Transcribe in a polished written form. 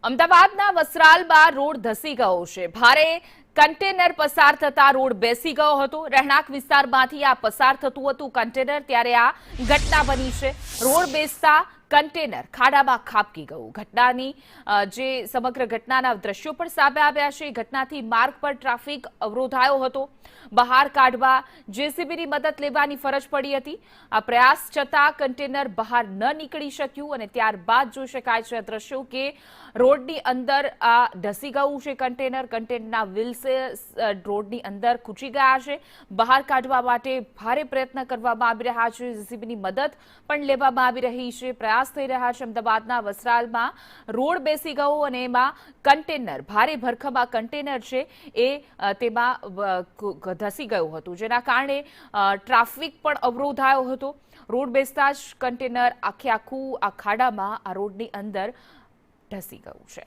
અમદાવાદના વસ્ત્રાલમાં રોડ ધસી ગયો છે. ભારે કન્ટેનર પસાર થતા રોડ બેસી ગયો હતો. રહેણાંક વિસ્તારમાંથી આ પસાર થતું હતું કન્ટેનર, ત્યારે આ ઘટના બની છે. રોડ બેસતા કન્ટેનર ખાડામાં ખાબકી ગયું. ઘટનાની જે સમગ્ર ઘટનાના દ્રશ્યો પણ સામે આવ્યા છે. ઘટનાથી માર્ગ પર ટ્રાફિક અવરોધાયો હતો. બહાર કાઢવા જેસીબીની મદદ લેવાની ફરજ પડી હતી. આ પ્રયાસ છતાં કન્ટેનર બહાર ન નીકળી શક્યું અને ત્યારબાદ જોઈ શકાય છે દ્રશ્યો કે રોડની અંદર આ ધસી ગયું છે કન્ટેનર. કન્ટેનરના વ્હીલ્સે રોડની અંદર ખૂંચી ગયા છે. બહાર કાઢવા માટે ભારે પ્રયત્ન કરવામાં આવી રહ્યા છે. જેસીબીની મદદ પણ લેવામાં આવી રહી છે. પ્રયાસ થઈ રહ્યા છે. અમદાવાદના વસ્ત્રાલમાં રોડ બેસી ગયો અને એમાં કન્ટેનર, ભારે ભરખમ આ કન્ટેનર છે એ તેમાં ધસી ગયું હતું, જેના કારણે ટ્રાફિક પણ અવરોધાયો હતો. રોડ બેસતા જ કન્ટેનર આખે આખું આ ખાડામાં આ રોડની અંદર ધસી ગયું છે.